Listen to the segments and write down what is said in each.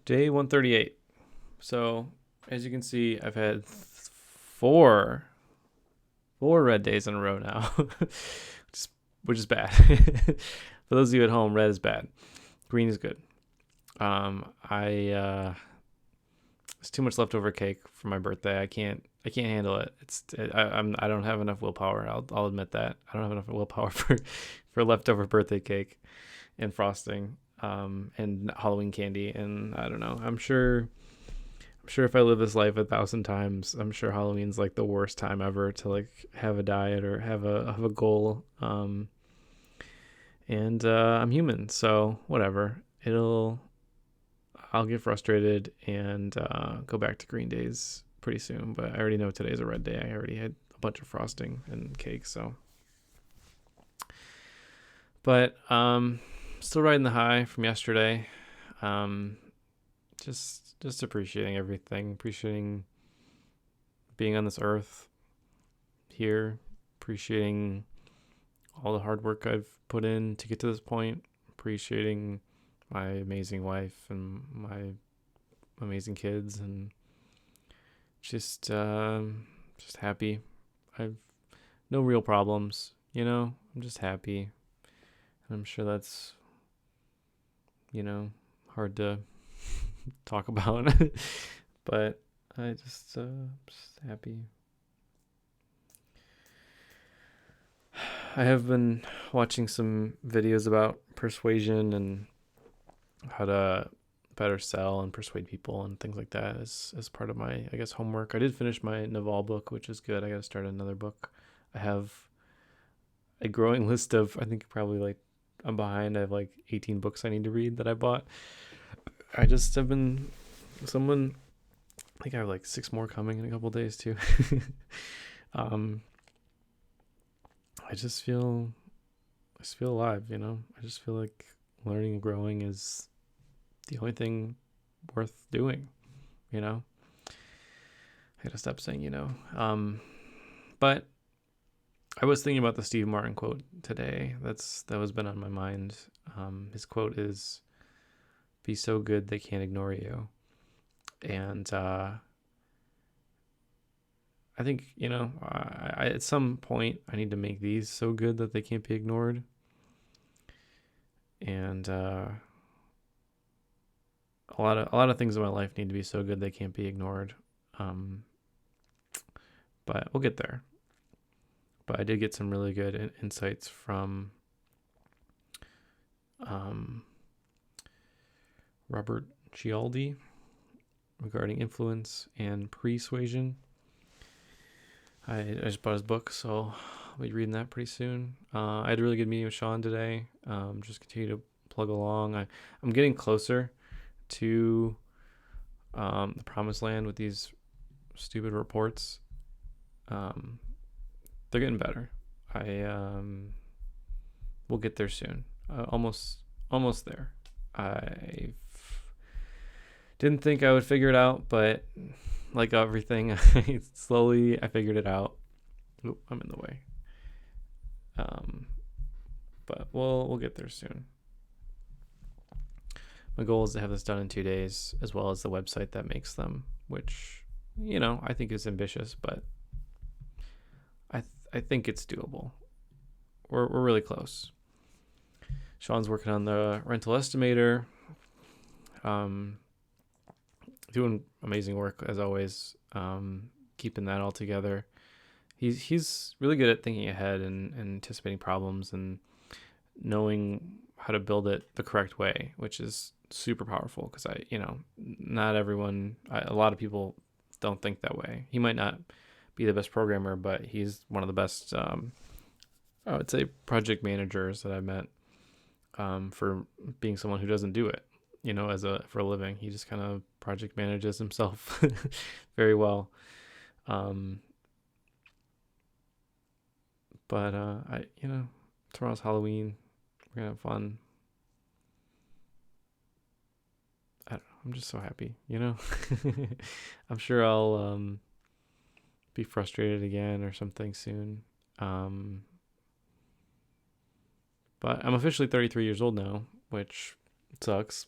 Day 138. So, as you can see, I've had four red days in a row now, which is bad. For those of you at home, red is bad. Green is good. I It's too much leftover cake for my birthday. I can't handle it. I don't have enough willpower. I'll admit that. I don't have enough willpower for leftover birthday cake and frosting and Halloween candy, and I don't know. I'm sure if I live this life 1,000 times, I'm sure Halloween's like the worst time ever to like have a diet or have a goal. And I'm human, so whatever. I'll get frustrated and go back to green days pretty soon. But I already know today's a red day. I already had a bunch of frosting and cake, so. But still riding the high from yesterday. Um, just appreciating everything, appreciating being on this earth here, appreciating all the hard work I've put in to get to this point, appreciating my amazing wife and my amazing kids, and just happy. I've no real problems, I'm just happy. And I'm sure that's, hard to talk about, but I just happy. I have been watching some videos about persuasion and how to better sell and persuade people and things like that as part of my, I guess, homework. I did finish my Naval book, which is good. I got to start another book. I have a growing list of, I think probably like I'm behind. I have like 18 books I need to read that I bought. I just have been someone. I think I have like 6 more coming in a couple days too. um, I just feel alive. I just feel like learning and growing is the only thing worth doing. I gotta stop saying but I was thinking about the Steve Martin quote today. That was been on my mind. His quote is, "Be so good they can't ignore you," and I think I at some point I need to make these so good that they can't be ignored, and a lot of things in my life need to be so good they can't be ignored. Um, but we'll get there. But I did get some really good insights from Robert Cialdi regarding influence and persuasion. I just bought his book, so I'll be reading that pretty soon. I had a really good meeting with Sean today. Just continue to plug along. I'm getting closer to the promised land with these stupid reports. They're getting better. We'll get there soon. Almost there. I didn't think I would figure it out, but like everything, slowly I figured it out. Oop, I'm in the way. But we'll get there soon. My goal is to have this done in 2 days, as well as the website that makes them, which I think is ambitious, but I think it's doable. We're really close. Sean's working on the rental estimator. Doing amazing work as always. Keeping that all together. He's really good at thinking ahead and anticipating problems and knowing how to build it the correct way, which is super powerful because not everyone, a lot of people don't think that way. He might not be the best programmer, but he's one of the best, I would say, project managers that I've met, for being someone who doesn't do it, for a living. He just kind of project manages himself very well. But tomorrow's Halloween. We're gonna have fun. I don't know. I'm just so happy, I'm sure I'll be frustrated again or something soon. But I'm officially 33 years old now, which sucks.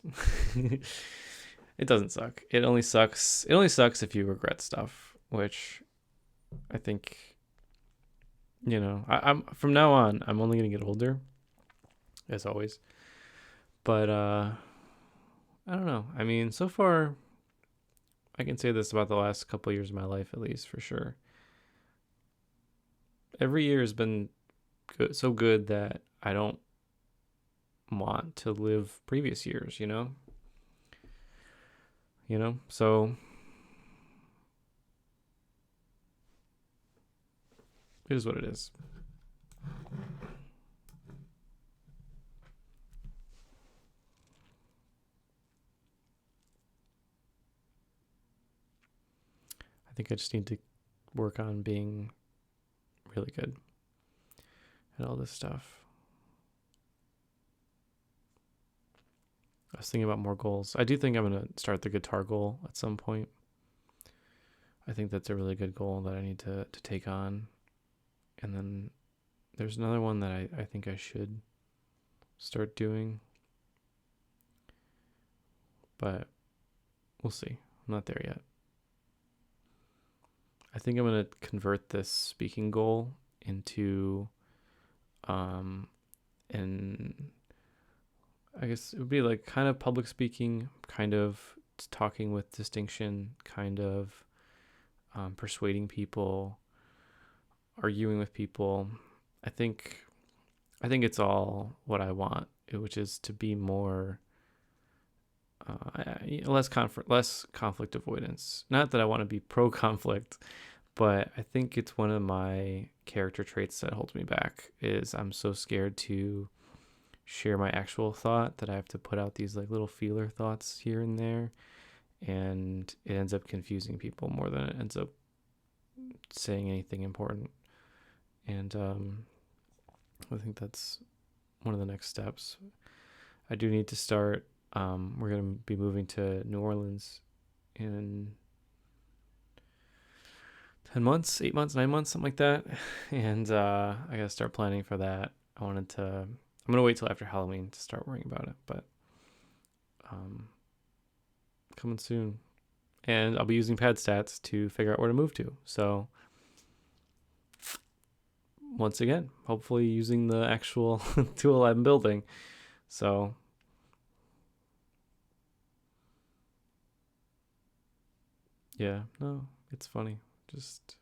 It doesn't suck. It only sucks if you regret stuff, which I think, I'm from now on, I'm only gonna get older, as always. But I don't know. I mean, so far I can say this about the last couple of years of my life, at least for sure. Every year has been good, so good that I don't want to live previous years, So it is what it is. I think I just need to work on being really good at all this stuff. I was thinking about more goals. I do think I'm going to start the guitar goal at some point. I think that's a really good goal that I need to take on. And then there's another one that I think I should start doing. But we'll see. I'm not there yet. I think I'm going to convert this speaking goal into and I guess it would be like kind of public speaking, kind of talking with distinction, kind of persuading people, arguing with people. I think it's all what I want, which is to be more less conflict avoidance. Not that I want to be pro conflict, but I think it's one of my character traits that holds me back. Is I'm so scared to share my actual thought that I have to put out these like little feeler thoughts here and there, and it ends up confusing people more than it ends up saying anything important. And I think that's one of the next steps. I do need to start. We're going to be moving to New Orleans in 10 months, 8 months, 9 months, something like that. And I got to start planning for that. I'm going to wait till after Halloween to start worrying about it, but coming soon. And I'll be using pad stats to figure out where to move to. So once again, hopefully using the actual tool I'm building. So yeah, no, it's funny. Just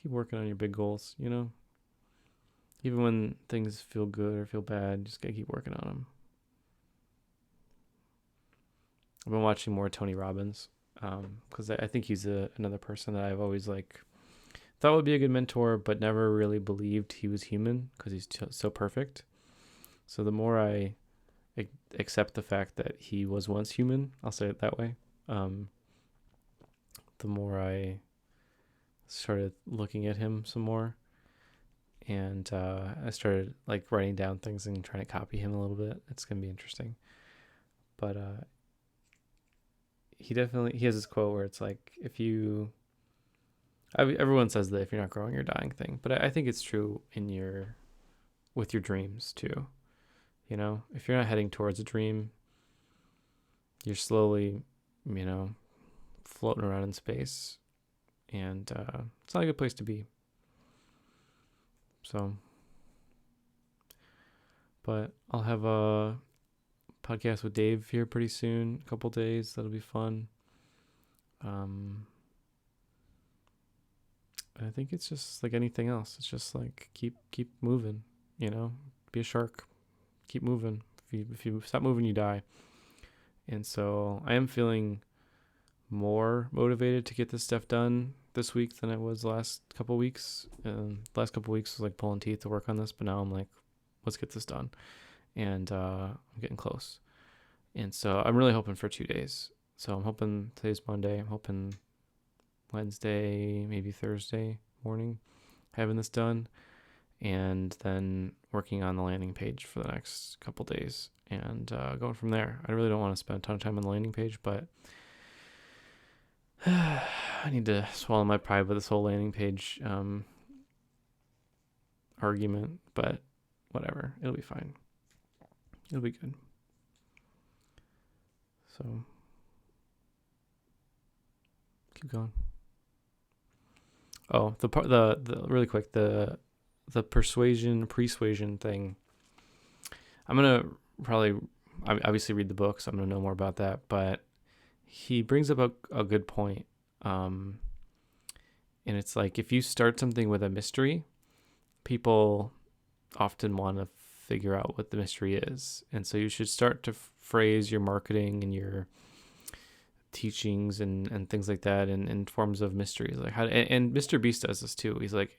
keep working on your big goals, Even when things feel good or feel bad, just gotta keep working on them. I've been watching more Tony Robbins because I think he's another person that I've always thought would be a good mentor, but never really believed he was human because he's so perfect. So the more I accept the fact that he was once human, I'll say it that way, the more I started looking at him some more. And I started writing down things and trying to copy him a little bit. It's going to be interesting. But he has this quote where it's like, everyone says that if you're not growing, you're dying thing. But I think it's true with your dreams too. If you're not heading towards a dream, you're slowly, floating around in space. And it's not a good place to be. So, but I'll have a podcast with Dave here pretty soon, a couple days. That'll be fun. I think it's just like anything else. It's just keep moving, be a shark, keep moving. If you stop moving, you die. And so I am feeling more motivated to get this stuff done this week than I was last couple weeks. Last couple weeks was pulling teeth to work on this, but now I'm let's get this done. And I'm getting close. And so I'm really hoping for 2 days. So I'm hoping today's Monday. I'm hoping Wednesday, maybe Thursday morning, having this done. And then working on the landing page for the next couple days and going from there. I really don't want to spend a ton of time on the landing page, but I need to swallow my pride with this whole landing page argument, but whatever. It'll be fine. It'll be good. So keep going. Oh, the really quick, the persuasion thing. I'm gonna probably obviously read the book, so I'm gonna know more about that. But he brings up a good point, and it's like if you start something with a mystery, people often want to figure out what the mystery is, and so you should start to phrase your marketing and your teachings and things like that in forms of mysteries, like how and Mr. Beast does this too. He's like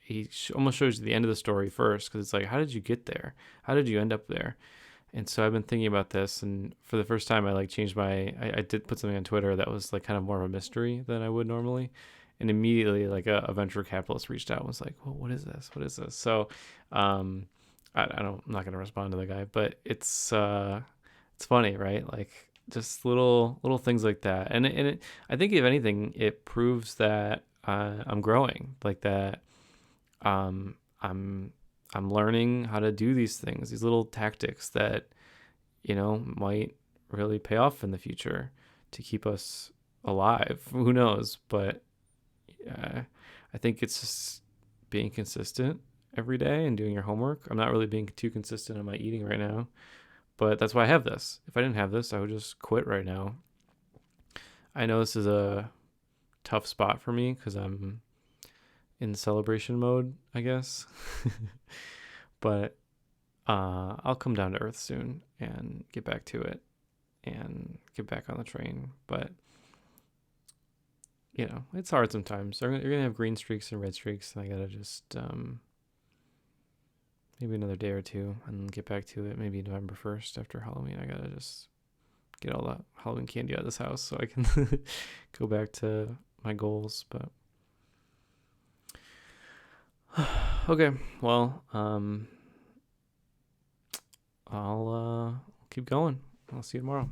almost shows you the end of the story first, because it's like, how did you get there, how did you end up there? And so I've been thinking about this, and for the first time I like changed I did put something on Twitter that was like kind of more of a mystery than I would normally, and immediately like a venture capitalist reached out and was like, well, what is this? So I don't, I'm not going to respond to the guy, but it's funny, right? Like just little things like that, and I think if anything, it proves that I'm growing, like that. Um, I'm I'm learning how to do these things, these little tactics that might really pay off in the future to keep us alive. Who knows? But uh, I think it's just being consistent every day and doing your homework. I'm not really being too consistent in my eating right now, but that's why I have this. If I didn't have this, I would just quit right now. I know this is a tough spot for me because I'm in celebration mode, I guess. But I'll come down to earth soon and get back to it and get back on the train. But it's hard sometimes. You're gonna have green streaks and red streaks, and I gotta just maybe another day or two and get back to it. Maybe November 1st after Halloween. I gotta just get all that Halloween candy out of this house so I can go back to my goals. But okay, well, I'll keep going. I'll see you tomorrow.